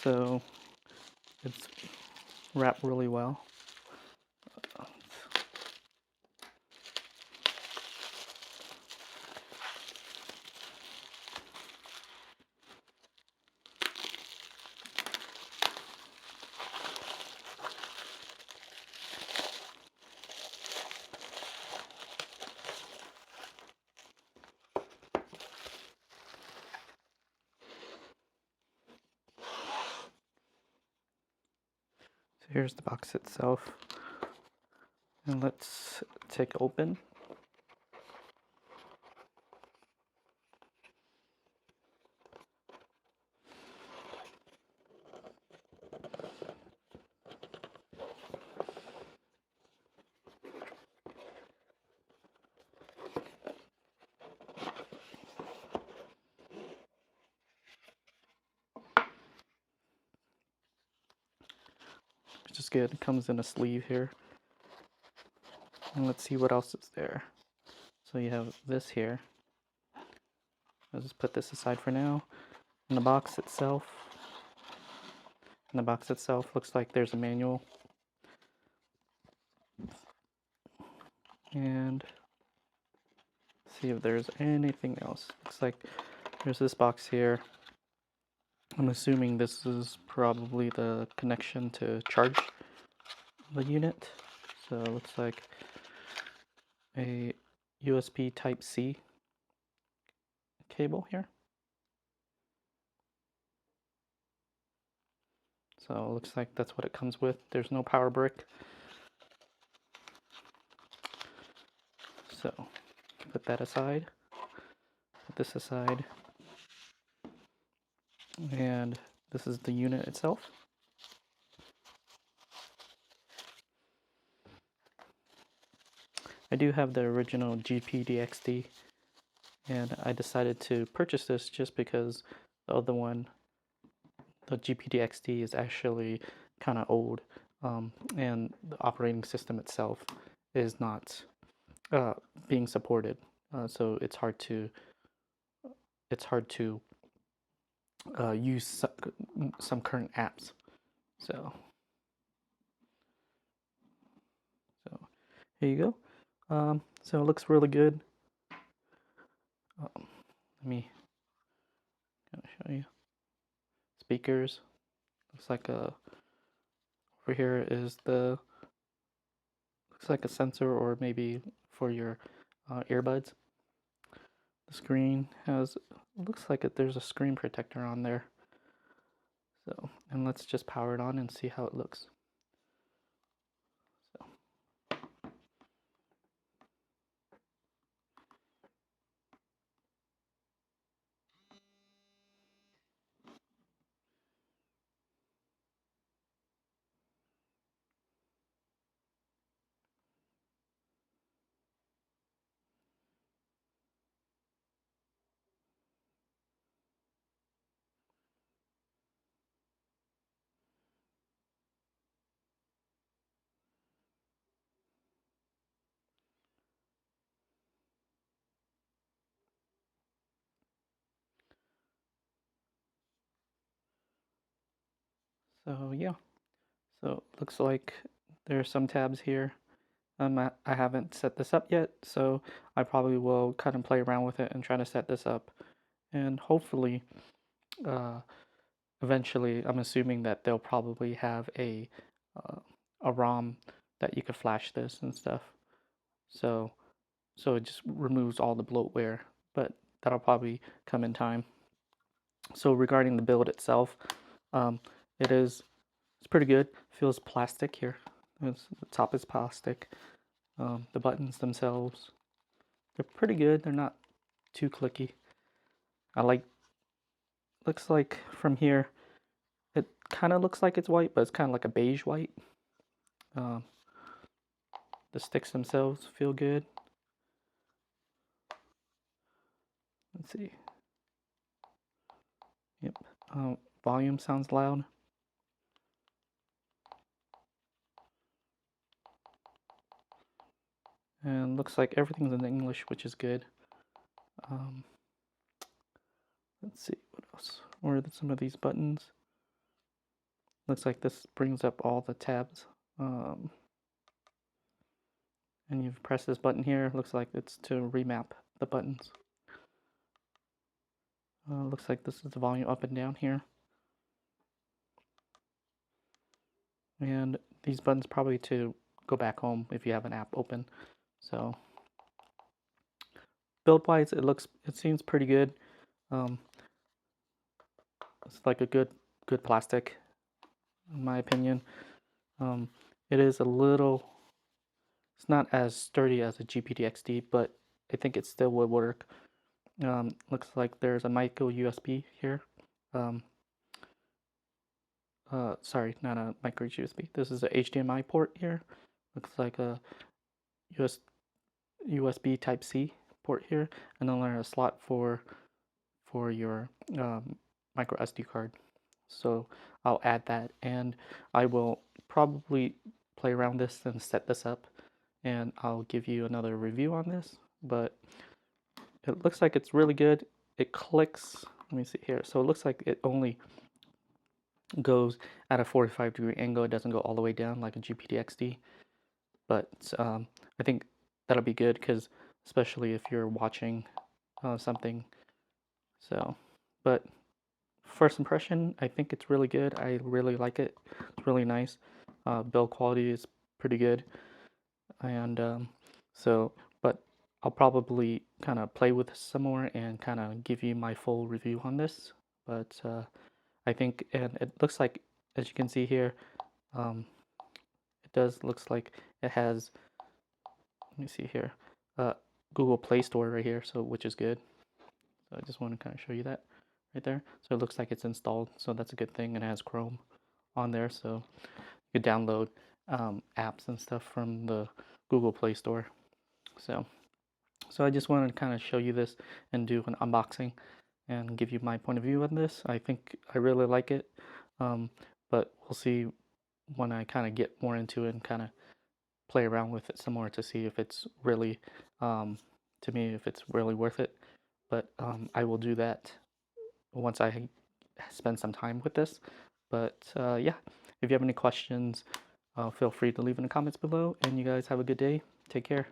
so it's wrapped really well. So here's the box itself, and let's take open. Which is good. It comes in a sleeve here. And let's see what else is there. So you have this here. Let's just put this aside for now. In the box itself, looks like there's a manual. And see if there's anything else. Looks like there's this box here. I'm assuming this is probably the connection to charge the unit. So it looks like a USB Type-C cable here. So it looks like that's what it comes with. There's no power brick. So put that aside. Put this aside. And this is the unit itself. I do have the original GPDXD, and I decided to purchase this just because the other one, the GPDXD, is actually kind of old, and the operating system itself is not being supported, so it's hard to use some current apps. So here you go. So it looks really good. Let me show you. Speakers. Looks like over here is looks like a sensor, or maybe for your earbuds. The screen looks like there's a screen protector on there. So, and let's just power it on and see how it looks. So yeah, so it looks like there's some tabs here. I haven't set this up yet, so I probably will kind of play around with it and try to set this up, and hopefully, eventually, I'm assuming that they'll probably have a ROM that you could flash this and stuff. So it just removes all the bloatware, but that'll probably come in time. So regarding the build itself, it's pretty good. Feels plastic here. The top is plastic. The buttons themselves, they're pretty good. They're not too clicky. Looks like from here, it kind of looks like it's white, but it's kind of like a beige white. The sticks themselves feel good. Let's see. Yep. Volume sounds loud. And looks like everything's in English, which is good. Let's see what else. Where are some of these buttons? Looks like this brings up all the tabs. And you press this button here. Looks like it's to remap the buttons. Looks like this is the volume up and down here. And these buttons probably to go back home if you have an app open. So build wise, it seems pretty good. It's like a good plastic, in my opinion. It is a little, it's not as sturdy as a GPD-XD, but I think it still would work. Looks like there's a micro USB here. Sorry, not a micro USB. This is a HDMI port here. Looks like a USB Type C port here, and then there's a slot for your micro SD card. So I'll add that, and I will probably play around this and set this up, and I'll give you another review on this. But it looks like it's really good. It clicks. Let me see here. So it looks like it only goes at a 45-degree angle. It doesn't go all the way down like a GPD-XD. But I think that'll be good, because especially if you're watching something. So, but first impression, I think it's really good. I really like it. It's really nice. Build quality is pretty good. And but I'll probably kind of play with this some more and kind of give you my full review on this. But I think, and it looks like, as you can see here, looks like it has, let me see here, Google Play Store right here, so which is good. So I just want to kind of show you that right there. So it looks like it's installed, so that's a good thing. And it has Chrome on there, so you could download apps and stuff from the Google Play Store. So I just wanted to kind of show you this and do an unboxing and give you my point of view on this. I think I really like it, but we'll see when I kind of get more into it and kind of play around with it some more to see if it's really, to me, if it's really worth it. But I will do that once I spend some time with this. But yeah, if you have any questions, feel free to leave in the comments below. And you guys have a good day. Take care.